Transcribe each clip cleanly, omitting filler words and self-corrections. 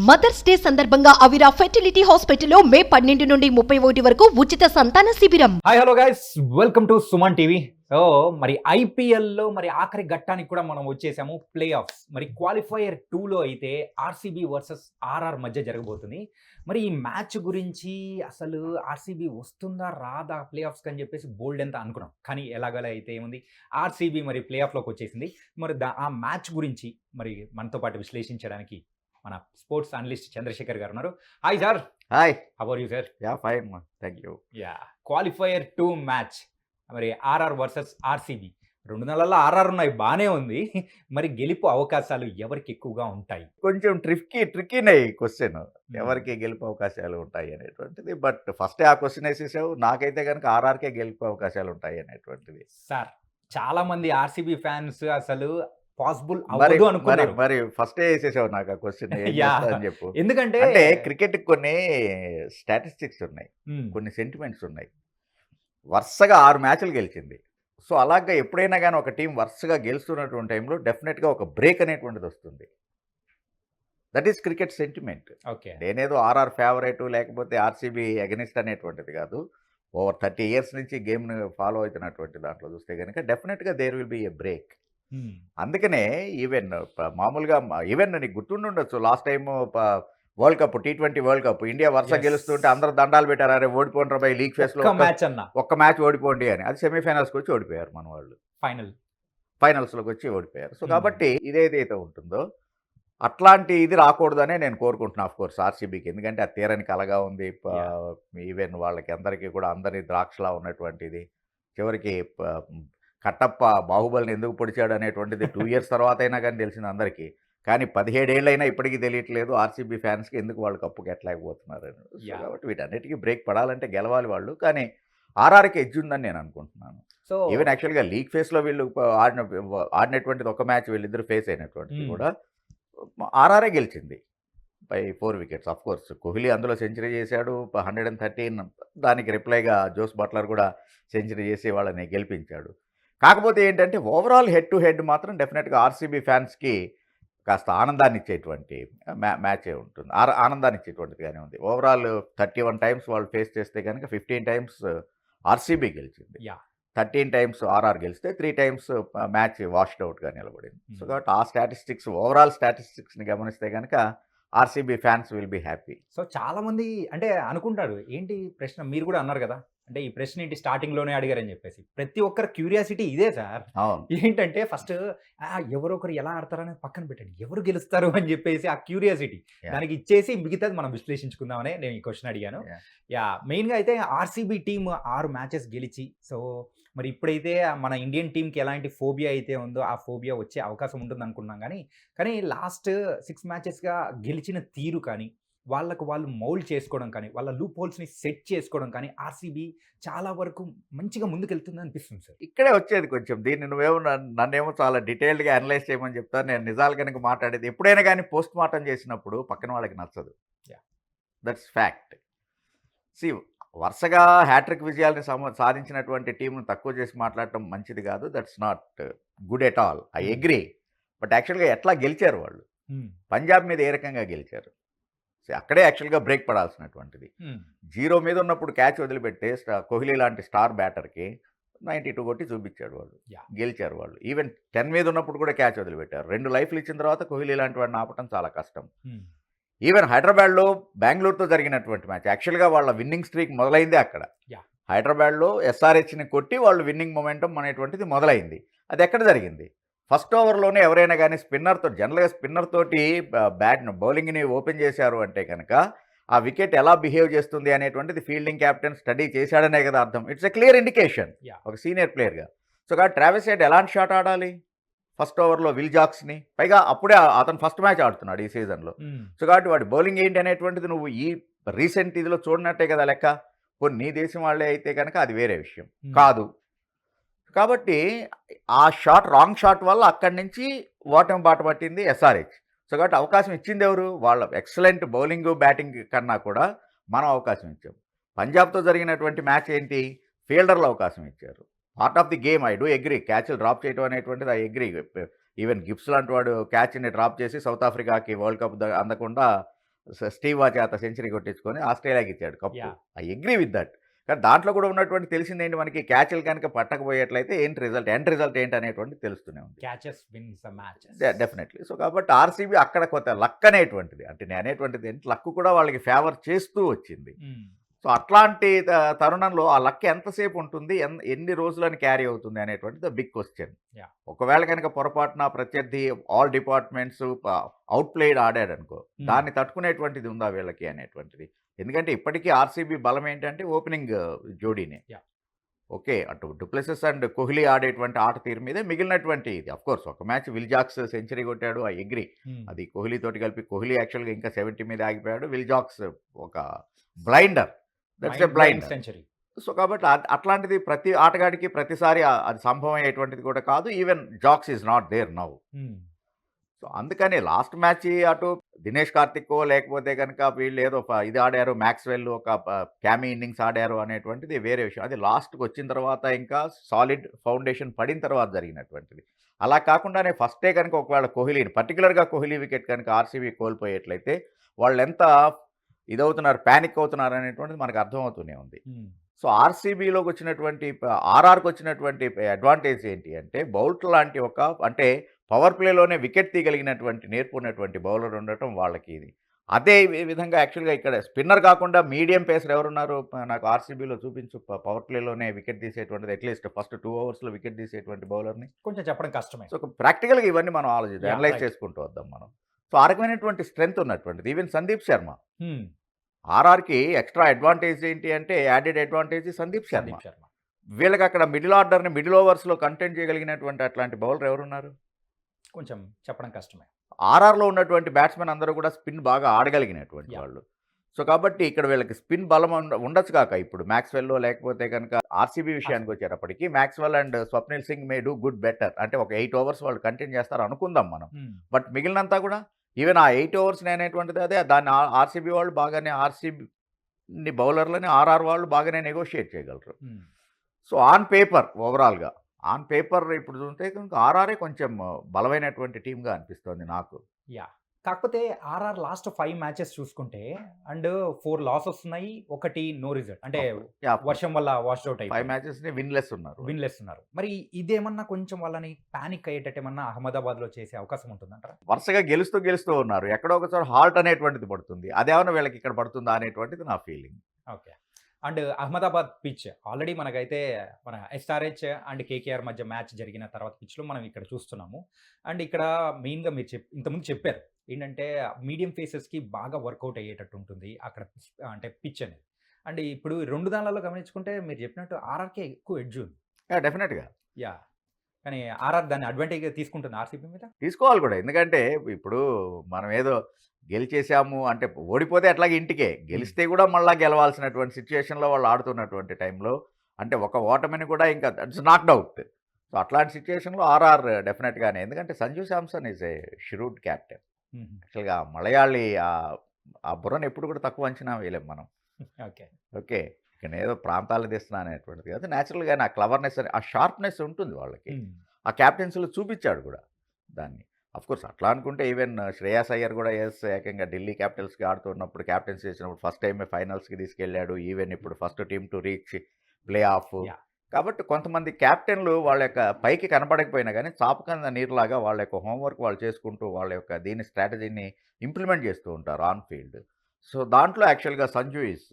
Mothers day సందర్భంగా అవిరా fertility హాస్పిటల్లో మే 12 నుండి 31 వరకు ఉచిత సంతాన శిబిరం. Hi hello guys, welcome to Suman TV. So మరి ఐపీఎల్లో మరి ఆఖరి ఘట్టానికి కూడా మనం వచ్చేసాము, ప్లే ఆఫ్స్. మరి క్వాలిఫైయర్ 2లో అయితే ఆర్సీబీ వర్సెస్ ఆర్ఆర్ మధ్య జరగబోతుంది. మరి ఈ మ్యాచ్ గురించి అసలు ఆర్సీబీ వస్తుందా రాదా ప్లే ఆఫ్స్కి అని చెప్పేసి బోల్డ్ ఎంత అనుకున్నాం, కానీ ఎలాగలా అయితే ఏముంది, ఆర్సీబీ మరి ప్లే ఆఫ్లోకి వచ్చేసింది. మరి ఆ మ్యాచ్ గురించి మరి మనతో పాటు విశ్లేషించడానికి మన స్పోర్ట్స్ అనలిస్ట్ చంద్రశేఖర్ గారు ఉన్నారు. Hi sir. Hi. How are you sir? Yeah fine, thank you. Yeah, qualifier 2 match మరి ఆర్ఆర్ వర్సెస్ ఆర్సీబీ. 2 నెలల్లో ఆర్ఆర్ ఉన్నాయి, బాగానే ఉంది. మరి గెలుపు అవకాశాలు ఎవరికి ఎక్కువగా ఉంటాయి? కొంచెం ట్రిక్కీనే ఈ క్వశ్చన్, ఎవరికి గెలుపు అవకాశాలు ఉంటాయి అనేటువంటిది. బట్ ఫస్ట్ ఆ క్వశ్చన్ వేసేసావు, నాకైతే కనుక ఆర్ఆర్కే గెలుపు అవకాశాలు ఉంటాయి అనేటువంటిది. సార్, చాలా మంది ఆర్సీబీ ఫ్యాన్స్ అసలు పాసిబుల్ అవ్వదు అనుకున్నారు. మరి ఫస్టే వేసేసావు నాకు ఆ క్వశ్చన్ అని చెప్పు. ఎందుకంటే అంటే క్రికెట్ కొన్ని స్టాటిస్టిక్స్ ఉన్నాయి, కొన్ని సెంటిమెంట్స్ ఉన్నాయి. వరుసగా 6 మ్యాచ్లు గెలిచింది. సో అలాగా ఎప్పుడైనా కానీ ఒక టీం వరుసగా గెలుస్తున్నటువంటి టైంలో డెఫినెట్గా ఒక బ్రేక్ అనేటువంటిది వస్తుంది. That is cricket sentiment. Okay, నేనేదో ఆర్ఆర్ ఫేవరెట్ లేకపోతే ఆర్సీబీ అగెనిస్ట్ అనేటువంటిది కాదు. ఓవర్ 30 ఇయర్స్ నుంచి గేమ్ని ఫాలో అవుతున్నటువంటి దాంట్లో చూస్తే కనుక డెఫినెట్గా there will be a break. అందుకనే ఈవెన్ మామూలుగా ఈవెన్ నీకు గుర్తుండొచ్చు, last time world cup T20 world cup India వరుస గెలుస్తుంటే అందరూ దండాలు పెట్టారు, అరే ఓడిపోండి బై లీగ్ ఫేస్లో ఒక్క మ్యాచ్ ఓడిపోండి అని. అది సెమీఫైనల్స్కి వచ్చి ఓడిపోయారు మన వాళ్ళు, ఫైనల్స్లోకి వచ్చి ఓడిపోయారు. సో కాబట్టి ఇదేదైతే ఉంటుందో అట్లాంటి ఇది రాకూడదనే నేను కోరుకుంటున్నాను ఆఫ్ కోర్స్ ఆర్సీబీకి. ఎందుకంటే అది తీరని కలగా ఉంది. ఈవెన్ వాళ్ళకి అందరికీ కూడా అందరి ద్రాక్షలా ఉన్నటువంటిది. చివరికి కట్టప్ప బాహుబలిని ఎందుకు పొడిచాడు అనేటువంటిది 2 ఇయర్స్ తర్వాత అయినా కానీ తెలిసింది అందరికీ. కానీ 17 ఏళ్ళైనా ఇప్పటికీ తెలియట్లేదు ఆర్సీబీ ఫ్యాన్స్కి ఎందుకు వాళ్ళు కప్పు ఎట్టలేకపోతున్నారు. కాబట్టి వీటన్నిటికీ బ్రేక్ పడాలంటే గెలవాలి వాళ్ళు. కానీ ఆర్ఆర్కి ఎడ్జ్ ఉందని నేను అనుకుంటున్నాను. సో ఈవెన్ యాక్చువల్గా లీగ్ ఫేస్లో వీళ్ళు ఆడినటువంటిది ఒక మ్యాచ్ వీళ్ళిద్దరు ఫేస్ అయినటువంటిది కూడా ఆర్ఆర్ఏ గెలిచింది by 4 wickets. Of course Kohli అందులో సెంచరీ చేశాడు, 113. దానికి రిప్లైగా జోస్ బట్లర్ కూడా సెంచరీ చేసి వాళ్ళని గెలిపించాడు. కాకపోతే ఏంటంటే ఓవరాల్ హెడ్ టు హెడ్ మాత్రం డెఫినెట్గా ఆర్సీబీ ఫ్యాన్స్కి కాస్త ఆనందాన్ని ఇచ్చేటువంటి మ్యాచే ఉంటుంది, ఆనందాన్ని ఇచ్చేటువంటిదిగానే ఉంది. ఓవరాల్ 31 టైమ్స్ వాళ్ళు ఫేస్ చేస్తే కనుక 15 టైమ్స్ ఆర్సీబీ గెలిచింది, 13 టైమ్స్ ఆర్ఆర్ గెలిస్తే 3 టైమ్స్ మ్యాచ్ వాష్డ్ అవుట్గా నిలబడింది. సో కాబట్టి ఆ స్టాటిస్టిక్స్, ఓవరాల్ స్టాటిస్టిక్స్ని గమనిస్తే కనుక RCB fans will be happy. So చాలా మంది అంటే అనుకుంటారు, ఏంటి ప్రశ్న, మీరు కూడా అన్నారు కదా, అంటే ఈ ప్రశ్న ఏంటి స్టార్టింగ్లోనే అడిగారని చెప్పేసి. ప్రతి ఒక్కరి క్యూరియాసిటీ ఇదే సార్. ఏంటంటే ఫస్ట్ ఎవరొకరు ఎలా ఆడతారని పక్కన పెట్టండి, ఎవరు గెలుస్తారు అని చెప్పేసి ఆ క్యూరియాసిటీ దానికి ఇచ్చేసి మిగతాది మనం విశ్లేషించుకుందామని నేను ఈ క్వశ్చన్ అడిగాను. మెయిన్గా అయితే ఆర్సీబీ టీమ్ 6 మ్యాచెస్ గెలిచి, సో మరి ఇప్పుడైతే మన ఇండియన్ టీంకి ఎలాంటి ఫోబియా అయితే ఉందో ఆ ఫోబియా వచ్చే అవకాశం ఉంటుంది అనుకున్నాం. కానీ లాస్ట్ 6 మ్యాచెస్గా గెలిచిన తీరు కానీ, వాళ్ళకు వాళ్ళు మౌల్డ్ చేసుకోవడం కానీ, వాళ్ళ లూప్ హోల్స్ని సెట్ చేసుకోవడం కానీ ఆర్సీబీ చాలా వరకు మంచిగా ముందుకెళ్తుంది అనిపిస్తుంది సార్. ఇక్కడే వచ్చేది కొంచెం, దీన్ని నువ్వేమో నన్నేమో చాలా డీటెయిల్డ్గా అనలైజ్ చేయమని చెప్తాను. నేను నిజాలు కనుక మాట్లాడేది ఎప్పుడైనా కానీ పోస్ట్ మార్టం చేసినప్పుడు పక్కన వాళ్ళకి నచ్చదు. That's fact. సి, వరుసగా హ్యాట్రిక్ విజయాల్ని సాధించినటువంటి టీంను తక్కువ చేసి మాట్లాడటం మంచిది కాదు. That's not good at all, I agree. But యాక్చువల్గా ఎట్లా గెలిచారు వాళ్ళు, పంజాబ్ మీద ఏ రకంగా గెలిచారు, అక్కడే యాక్చువల్గా బ్రేక్ పడాల్సినటువంటిది. 0 మీద ఉన్నప్పుడు క్యాచ్ వదిలిపెట్టే కోహ్లీ లాంటి స్టార్ బ్యాటర్కి 92 కొట్టి చూపించాడు వాళ్ళు, గెలిచారు వాళ్ళు. ఈవెన్ 10 మీద ఉన్నప్పుడు కూడా క్యాచ్ వదిలిపెట్టారు. 2 లైఫ్లు ఇచ్చిన తర్వాత కోహ్లీ లాంటి వాడిని ఆపటం చాలా కష్టం. ఈవెన్ హైదరాబాద్లో బెంగళూరుతో జరిగినటువంటి మ్యాచ్, యాక్చువల్గా వాళ్ళ విన్నింగ్ స్ట్రీక్ మొదలైందే అక్కడ. హైదరాబాద్లో ఎస్ఆర్హెచ్ని కొట్టి వాళ్ళు విన్నింగ్ మొమెంటం అనేటువంటిది మొదలైంది. అది ఎక్కడ జరిగింది? ఫస్ట్ ఓవర్లోనే ఎవరైనా కానీ స్పిన్నర్తో, జనరల్గా స్పిన్నర్ తోటి బౌలింగ్ని ఓపెన్ చేశారు అంటే కనుక ఆ వికెట్ ఎలా బిహేవ్ చేస్తుంది అనేటువంటిది ఫీల్డింగ్ క్యాప్టెన్ స్టడీ చేశాడనే కదా అర్థం. ఇట్స్ ఎ క్లియర్ ఇండికేషన్ ఒక సీనియర్ ప్లేయర్గా. సో కాబట్టి ట్రావిస్ హెడ్ ఎలాంటి షాట్ ఆడాలి ఫస్ట్ ఓవర్లో? విల్ జాక్స్ని, పైగా అప్పుడే అతను ఫస్ట్ మ్యాచ్ ఆడుతున్నాడు ఈ సీజన్లో. సో కాబట్టి వాడి బౌలింగ్ ఏంటి అనేటువంటిది నువ్వు ఈ రీసెంట్ ఇదిలో చూడనట్టే కదా లెక్క. కొన్ని దేశం వాళ్ళే అయితే కనుక అది వేరే విషయం కాదు. కాబట్టి ఆ షాట్, రాంగ్ షాట్ వల్ల అక్కడి నుంచి ఓటమి బాట పట్టింది ఎస్ఆర్హెచ్. సో కాబట్టి అవకాశం ఇచ్చింది ఎవరు? వాళ్ళ ఎక్సలెంట్ బౌలింగ్ బ్యాటింగ్ కన్నా కూడా మనం అవకాశం ఇచ్చాం. పంజాబ్తో జరిగినటువంటి మ్యాచ్ ఏంటి? ఫీల్డర్లు అవకాశం ఇచ్చారు. Part of the game, I do agree. క్యాచ్లు డ్రాప్ చేయడం అనేటువంటిది ఐ అగ్రీ. ఈవెన్ గిబ్స్ లాంటి వాడు క్యాచ్ని డ్రాప్ చేసి సౌత్ ఆఫ్రికాకి వరల్డ్ కప్ అందకుండా స్టీవ్ వా చేత సెంచరీ కొట్టించుకొని ఆస్ట్రేలియాకి ఇచ్చాడు cup. Yeah. I agree with that. కానీ దాంట్లో కూడా ఉన్నటువంటి తెలిసిందేంటి మనకి, క్యాచ్లు కనుక పట్టకపోయేట్లయితే ఏంటి రిజల్ట్, ఎండ్ రిజల్ట్ ఏంటి అనేటువంటిది తెలుస్తూనే ఉంది. Catches wins the matches. Definitely. So కాబట్టి ఆర్సీబీ అక్కడ కొంత లక్ అనేటువంటిది, అంటే నేను అనేటువంటిది ఏంటి, లక్ కూడా వాళ్ళకి ఫేవర్ చేస్తూ వచ్చింది. సో అట్లాంటి తరుణంలో ఆ లక్ ఎంతసేపు ఉంటుంది, ఎన్ని రోజులని క్యారీ అవుతుంది అనేటువంటిది బిగ్ క్వశ్చన్. Yeah. ఒకవేళ కనుక పొరపాటున ప్రత్యర్థి ఆల్ డిపార్ట్మెంట్స్ అవుట్ ప్లేడ్ ఆడాడు అనుకో, దాన్ని తట్టుకునేటువంటిది ఉందా వీళ్ళకి అనేటువంటిది. ఎందుకంటే ఇప్పటికీ ఆర్సీబీ బలం ఏంటంటే ఓపెనింగ్ జోడీనే. Yeah. ఓకే, అటు డూప్లెసిస్ అండ్ కోహ్లీ ఆడేటువంటి ఆట తీరు మీదే మిగిలినటువంటి ఇది. కోర్స్ ఒక మ్యాచ్ విల్ జాక్స్ సెంచరీ కొట్టాడు, ఐ అగ్రీ. అది కోహ్లీ తోటి కలిపి, కోహ్లీ యాక్చువల్గా ఇంకా 70 మీద ఆగిపోయాడు, విల్ జాక్స్ ఒక blinder, that's a blinder. Century. So కాబట్టి అట్లాంటిది ప్రతి ఆటగాడికి ప్రతిసారి అది సంభవం అయ్యేటువంటిది కూడా కాదు. Even Jacks is not there now. So అందుకని లాస్ట్ మ్యాచ్ అటు దినేష్ కార్తిక్కో లేకపోతే కనుక వీళ్ళు ఏదో ఇది ఆడారు, మ్యాక్స్వెల్ ఒక క్యామీ ఇన్నింగ్స్ ఆడారు అనేటువంటిది వేరే విషయం. అది లాస్ట్కి వచ్చిన తర్వాత ఇంకా సాలిడ్ ఫౌండేషన్ పడిన తర్వాత జరిగినటువంటిది. అలా కాకుండానే ఫస్టే కనుక ఒకవేళ కోహ్లీని, పర్టికులర్గా కోహ్లీ వికెట్ కనుక ఆర్సీబీ కోల్పోయేట్లయితే వాళ్ళు ఎంత ఇదవుతున్నారు, ప్యానిక్ అవుతున్నారు అనేటువంటిది మనకు అర్థమవుతూనే ఉంది. సో ఆర్సీబీలోకి వచ్చినటువంటి, ఆర్ఆర్కి వచ్చినటువంటి అడ్వాంటేజ్ ఏంటి అంటే, బౌల్ట్ లాంటి ఒక, అంటే పవర్ ప్లేలోనే వికెట్ తీయగలిగినటువంటి నేర్పు ఉన్నటువంటి బౌలర్ ఉండటం వాళ్ళకి ఇది. అదే విధంగా యాక్చువల్గా ఇక్కడ స్పిన్నర్ కాకుండా మీడియం పేసర్ ఎవరున్నారు నాకు ఆర్సీబీలో చూపించు, పవర్ ప్లేలోనే వికెట్ తీసేటువంటిది, అట్లీస్ట్ ఫస్ట్ 2 ఓవర్స్లో వికెట్ తీసేటువంటి బౌలర్ని. కొంచెం చెప్పడం కష్టమే. సో ప్రాక్టికల్గా ఇవన్నీ మనం ఆలోచిద్దాం, Yeah, అనలైజ్ right. చేసుకుంటూ వద్దాం మనం. సో ఆ రకమైనటువంటి స్ట్రెంగ్త్ ఉన్నటువంటిది. ఈవెన్ సందీప్ శర్మ, ఆర్ఆర్కి ఎక్స్ట్రా అడ్వాంటేజ్ ఏంటి అంటే, యాడెడ్ అడ్వాంటేజ్ సందీప్ శర్మ. వీళ్ళకి అక్కడ మిడిల్ ఆర్డర్ని మిడిల్ ఓవర్స్లో కంటెంట్ చేయగలిగినటువంటి అట్లాంటి బౌలర్ ఎవరున్నారు? కొంచెం చెప్పడం కష్టమే. ఆర్ఆర్లో ఉన్నటువంటి బ్యాట్స్మెన్ అందరూ కూడా స్పిన్ బాగా ఆడగలిగినటువంటి Yeah. వాళ్ళు. సో కాబట్టి ఇక్కడ వీళ్ళకి స్పిన్ బలం ఉండొచ్చు కాక, ఇప్పుడు మ్యాక్స్వెల్లో లేకపోతే కనుక ఆర్సీబీ విషయానికి వచ్చేటప్పటికి Maxwell and Swapnil Singh May do good better, అంటే ఒక 8 ఓవర్స్ వాళ్ళు కంటెంట్ చేస్తారు అనుకుందాం మనం. బట్ మిగిలినంతా కూడా ఈవెన్ ఆ 8 ఓవర్స్ అనేటువంటిది అదే, దాన్ని ఆర్సీబీ వాళ్ళు బాగానే, ఆర్సీబీ బౌలర్లని ఆర్ఆర్ వాళ్ళు బాగానే నెగోషియేట్ చేయగలరు. సో ఆన్ పేపర్, ఓవరాల్గా ఆన్ పేపర్ ఇప్పుడు చూస్తే కనుక ఆర్ఆర్ఏ కొంచెం బలమైనటువంటి టీమ్గా అనిపిస్తుంది నాకు. యా, కాకపోతే ఆర్ఆర్ లాస్ట్ 5 మ్యాచెస్ చూసుకుంటే అండ్ 4 లాసెస్ ఉన్నాయి, 1 నో రిజల్ట్, అంటే వర్షం వల్ల వాష్ అవుట్ 5 అయిపోయి మ్యాచెస్ విన్లెస్ ఉన్నారు. విన్లెస్ ఉన్నారు. మరి ఇదేమన్నా కొంచెం వాళ్ళని పానిక్ అయ్యేటట్టు ఏమన్నా అహ్మదాబాద్ లో చేసే అవకాశం ఉంటుందంటారా? వరుసగా గెలుస్తూ ఉన్నారు, ఎక్కడో ఒకసారి హాల్ట్ అనేటువంటిది పడుతుంది, అదేమన్నా వీళ్ళకి ఇక్కడ పడుతుందా అనేటువంటిది నా feeling. Okay. And Ahmedabad pitch already మనకైతే మన ఎస్ఆర్హెచ్ అండ్ కేకేఆర్ మధ్య మ్యాచ్ జరిగిన తర్వాత పిచ్లో మనం ఇక్కడ చూస్తున్నాము. అండ్ ఇక్కడ మెయిన్గా మీరు ఇంతకుముందు చెప్పారు ఏంటంటే మీడియం ఫేసెస్కి బాగా వర్కౌట్ అయ్యేటట్టు ఉంటుంది అక్కడ అంటే పిచ్ అనేది. అండ్ ఇప్పుడు 2 దానిలలో గమనించుకుంటే మీరు చెప్పినట్టు ఆర్ఆర్కే ఎక్కువ ఎడ్జ్ ఉంది. డెఫినెట్గా. యా, కానీ ఆర్ఆర్ దాన్ని అడ్వాంటేజ్గా తీసుకుంటుంది ఆర్సీబీ మీద. తీసుకోవాలి కూడా, ఎందుకంటే ఇప్పుడు మనం ఏదో గెలిచేసాము అంటే, ఓడిపోతే అట్లాగే ఇంటికే, గెలిస్తే కూడా మళ్ళీ గెలవాల్సినటువంటి సిచ్యువేషన్లో వాళ్ళు ఆడుతున్నటువంటి టైంలో, అంటే ఒక ఓటమిని కూడా ఇంకా ఇట్స్ నాక్డ్ అవుట్. సో అట్లాంటి సిచ్యువేషన్లో ఆర్ఆర్ డెఫినెట్గానే, ఎందుకంటే Sanju Samson is a shrewd captain. యాక్చువల్గా మలయాళీ ఆ బుర్రను ఎప్పుడు కూడా తక్కువ అంచనా వేయలేం మనం. ఓకే, ఇక్కడ ఏదో ప్రాంతాలు తీస్తున్నా అనేటువంటిది కాదు, న్యాచురల్గా ఆ క్లవర్నెస్, ఆ షార్ప్నెస్ ఉంటుంది వాళ్ళకి. ఆ క్యాప్టెన్సీలో చూపించాడు కూడా దాన్ని. అఫ్కోర్స్ అట్లా అనుకుంటే ఈవెన్ శ్రేయాస్ అయ్యర్ కూడా ఏకంగా ఢిల్లీ క్యాపిటల్స్కి ఆడుతున్నప్పుడు క్యాప్టెన్సీ చేసినప్పుడు ఫస్ట్ టైమే ఫైనల్స్కి తీసుకెళ్ళాడు. ఈవెన్ ఇప్పుడు first team to reach play of. కాబట్టి కొంతమంది క్యాప్టెన్లు వాళ్ళ యొక్క పైకి కనపడకపోయినా కానీ చాపకంద నీరులాగా వాళ్ళ యొక్క హోంవర్క్ వాళ్ళు చేసుకుంటూ వాళ్ళ యొక్క దీని స్ట్రాటజీని ఇంప్లిమెంట్ చేస్తూ ఉంటారు ఆన్ ఫీల్డ్. సో దాంట్లో యాక్చువల్గా సంజు ఈజ్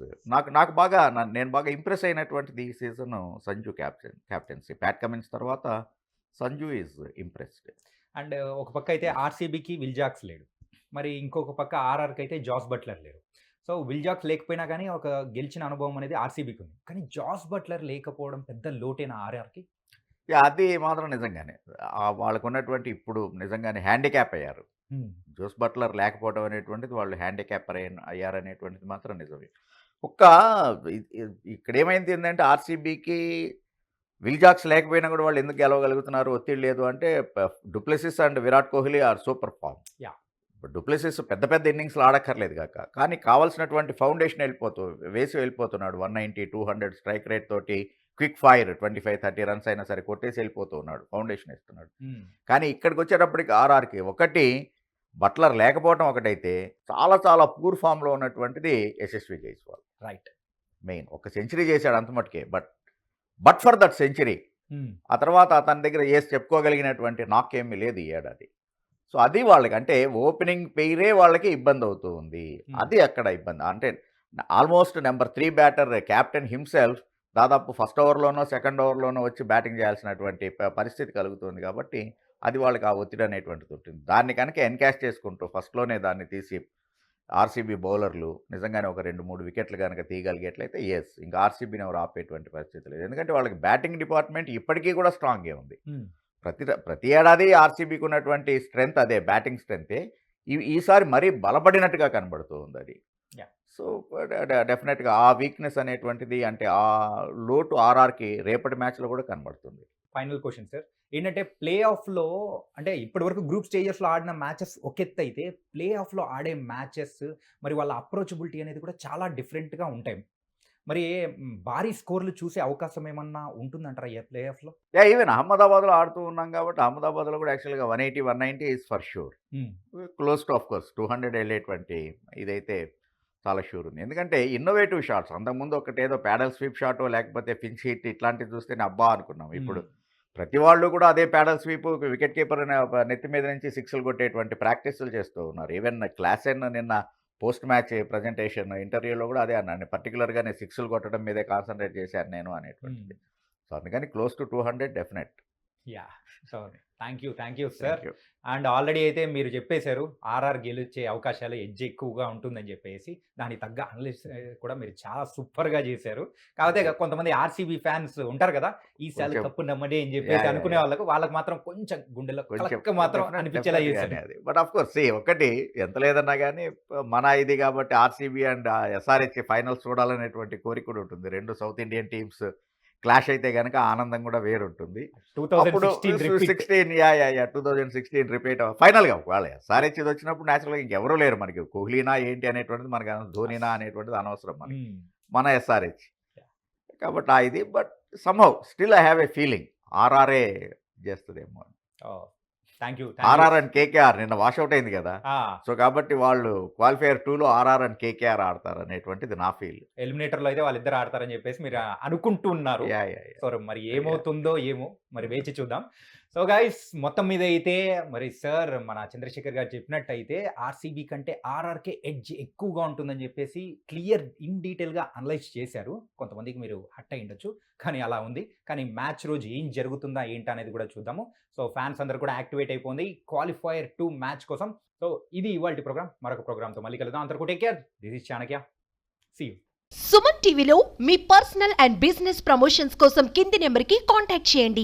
నాకు బాగా నేను బాగా ఇంప్రెస్ అయినటువంటిది ఈ season Sanju captaincy. Pat Cummins తర్వాత సంజు ఈజ్ ఇంప్రెస్డ్. అండ్ ఒక పక్క అయితే ఆర్సీబీకి విల్ జాక్స్ లేడు, మరి ఇంకొక పక్క ఆర్ఆర్కి అయితే జాస్ బట్లర్ లేరు. సో విల్ జాక్స్ లేకపోయినా కానీ ఒక గెలిచిన అనుభవం అనేది ఆర్సీబీకి ఉంది, కానీ జాస్ బట్లర్ లేకపోవడం పెద్ద లోటేనా ఆర్ఆర్కి? అది మాత్రం నిజంగానే వాళ్ళకు ఉన్నటువంటి ఇప్పుడు నిజంగానే హ్యాండిక్యాప్ అయ్యారు. జోస్ బట్లర్ లేకపోవడం అనేటువంటిది వాళ్ళు హ్యాండిక్యాప్ అయ్యారనేటువంటిది మాత్రం నిజమే. ఇక్కడ ఏమైంది ఏంటంటే ఆర్సీబీకి విల్ జాక్స్ లేకపోయినా కూడా వాళ్ళు ఎందుకు గెలవగలుగుతున్నారు, ఒత్తిడి లేదు అంటే, Du Plessis and Virat Kohli are super form. Du Plessis పెద్ద పెద్ద ఇన్నింగ్స్లో ఆడక్కర్లేదు కాక, కానీ కావాల్సినటువంటి ఫౌండేషన్ వెళ్ళిపోతున్నాడు. 190, 200 స్ట్రైక్ రేట్ తోటి క్విక్ ఫైర్ 25-30 రన్స్ అయినా సరే కొట్టేసి వెళ్ళిపోతూ ఉన్నాడు, ఫౌండేషన్ ఇస్తున్నాడు. కానీ ఇక్కడికి వచ్చేటప్పటికి ఆర్ఆర్కి ఒకటి బట్లర్ లేకపోవడం ఒకటైతే చాలా చాలా పూర్ ఫామ్లో ఉన్నటువంటిది యశస్వి జైస్వాల్. రైట్. మెయిన్ ఒక సెంచరీ చేశాడు అంత మటుకే, బట్ ఫర్ దట్ సెంచరీ ఆ తర్వాత అతని దగ్గర చెప్పుకోగలిగినటువంటి నాకేమీ లేదు ఈ ఏడాది. సో అది వాళ్ళకి అంటే ఓపెనింగ్ పెయిరే వాళ్ళకి ఇబ్బంది అవుతూ ఉంది. అది అక్కడ ఇబ్బంది. అంటే almost number 3 batter captain himself దాదాపు ఫస్ట్ ఓవర్లోనో సెకండ్ ఓవర్లోనో వచ్చి బ్యాటింగ్ చేయాల్సినటువంటి పరిస్థితి కలుగుతుంది. కాబట్టి అది వాళ్ళకి ఆ ఒత్తిడి అనేటువంటిది ఉంటుంది. దాన్ని కనుక ఎన్కాష్ చేసుకుంటూ ఫస్ట్లోనే దాన్ని తీసి ఆర్సీబీ బౌలర్లు నిజంగానే ఒక 2-3 వికెట్లు కనుక తీయగలిగేట్లయితే ఇంకా ఆర్సీబీని ఎవరు ఆపేటువంటి పరిస్థితి లేదు. ఎందుకంటే వాళ్ళకి బ్యాటింగ్ డిపార్ట్మెంట్ ఇప్పటికీ కూడా స్ట్రాంగ్గా ఉంది. ప్రతి ఏడాది ఆర్సీబీకి ఉన్నటువంటి స్ట్రెంగ్త్ అదే, బ్యాటింగ్ స్ట్రెంగ్తే. ఈసారి మరీ బలపడినట్టుగా కనబడుతూ ఉంది అది. సో డెఫినెట్గా ఆ వీక్నెస్ అనేటువంటిది అంటే ఆ లోటు ఆర్ఆర్కి రేపటి మ్యాచ్లో కూడా కనబడుతుంది. ఫైనల్ క్వశ్చన్ సార్, ఏంటంటే ప్లే ఆఫ్లో అంటే ఇప్పటివరకు గ్రూప్ స్టేజెస్లో ఆడిన మ్యాచెస్ ఒక ఎత్తు అయితే ప్లే ఆఫ్లో ఆడే మ్యాచెస్ మరి వాళ్ళ అప్రోచబిలిటీ అనేది కూడా చాలా డిఫరెంట్గా ఉంటాయి. మరి భారీ స్కోర్లు చూసే అవకాశం ఏమన్నా ఉంటుందంటారా ఈ ప్లే ఆఫ్లో? ఈవెన్ అహ్మదాబాద్లో ఆడుతూ ఉన్నాం కాబట్టి అహ్మదాబాద్లో కూడా యాక్చువల్గా 180-190 is for sure. Close to of course 200 వెళ్ళేటువంటి ఇదైతే చాలా షూర్ ఉంది. ఎందుకంటే ఇన్నోవేటివ్ షాట్స్ అంతకుముందు ఒకటేదో ప్యాడల్ స్వీప్ షాటో లేకపోతే పిచ్ హిట్ ఇట్లాంటివి చూస్తేనే అబ్బా అనుకున్నాం. ఇప్పుడు ప్రతి వాళ్ళు కూడా అదే ప్యాడల్ స్వీప్ వికెట్ కీపర్ నెత్తి మీద నుంచి సిక్స్లు కొట్టేటువంటి ప్రాక్టీసులు చేస్తూ ఉన్నారు. ఈవెన్ క్లాసెన్ నిన్న పోస్ట్ మ్యాచ్ ప్రజెంటేషన్ ఇంటర్వ్యూలో కూడా అదే అన్నాను, పర్టికులర్గా నేను సిక్స్లు కొట్టడం మీదే కాన్సన్ట్రేట్ చేశాను నేను అనేటువంటిది. సో అందుకని close to 200 definite. Yeah, so thank you sir. And already అయితే మీరు చెప్పేశారు ఆర్ఆర్ గెలిచే అవకాశాలు ఎడ్జ్ ఎక్కువగా ఉంటుందని చెప్పేసి, దానికి తగ్గ అనలిస్ట్ కూడా మీరు చాలా సూపర్గా చేశారు. కాకపోతే కొంతమంది ఆర్సీబీ ఫ్యాన్స్ ఉంటారు కదా, ఈసారి కప్పు నమ్మడే అని చెప్పేసి అనుకునే వాళ్ళకి మాత్రం కొంచెం గుండెలో మాత్రం అనిపించేలా చేశారు అది. బట్ ఆఫ్ కోర్స్ ఒకటి ఎంత లేదన్నా కానీ మన ఇది కాబట్టి ఆర్సీబీ అండ్ ఎస్ఆర్హెచ్ ఫైనల్స్ చూడాలనేటువంటి కోరిక కూడా ఉంటుంది. 2 సౌత్ ఇండియన్ టీమ్స్ క్లాష్ అయితే కనుక ఆనందం కూడా వేరుంటుంది. 2016 రిపీట్ ఫైనల్గా వాళ్ళ ఎస్ఆర్హెచ్ ఇది వచ్చినప్పుడు న్యాచురల్గా ఇంకెవరూ లేరు మనకి, కోహ్లీనా ఏంటి అనేటువంటిది మనకి, ధోనినా అనేటువంటిది అనవసరం మనకి, మన ఎస్ఆర్హెచ్ కాబట్టి ఇది. But somehow still I have a feeling ఆర్ఆర్ఏ చేస్తుందేమో. ఆర్ఆర్ అండ్ కేకేఆర్ నిన్న వాషౌట్ అయింది కదా, సో కాబట్టి వాళ్ళు క్వాలిఫైయర్ 2లో ఆర్ఆర్ అండ్ కేకేఆర్ ఆడతారు అనేటువంటిది నా ఫీల్. ఎలిమినేటర్లో అయితే వాళ్ళిద్దరు ఆడతారని చెప్పేసి మీరు అనుకుంటున్నారు. సో మరి ఏమవుతుందో ఏమో మరి వేచి చూద్దాం. సో గైస్, మొత్తం మీద అయితే మరి సార్ మన చంద్రశేఖర్ గారు చెప్పినట్టయితే ఆర్సీబీ కంటే ఆర్ఆర్కే ఎడ్జ్ ఎక్కువగా ఉంటుందని చెప్పేసి క్లియర్ ఇన్ డీటెయిల్గా అనలైజ్ చేశారు. కొంతమందికి మీరు హట్ అయి ఉండొచ్చు, కానీ అలా ఉంది. కానీ మ్యాచ్ రోజు ఏం జరుగుతుందా ఏంటి అనేది కూడా చూద్దాము. సో ఫ్యాన్స్ అందరూ కూడా యాక్టివేట్ అయిపోయింది క్వాలిఫైయర్ 2 మ్యాచ్ కోసం. సో ఇది ఇవాల్టి ప్రోగ్రామ్. మరొక ప్రోగ్రామ్తో మళ్ళీ కలుద్దాం. అందరూ take care. This is Chanakya. See you. Suman టీవీలో మీ పర్సనల్ అండ్ బిజినెస్ ప్రమోషన్స్ కోసం కింది నెంబర్కి కాంటాక్ట్ చేయండి.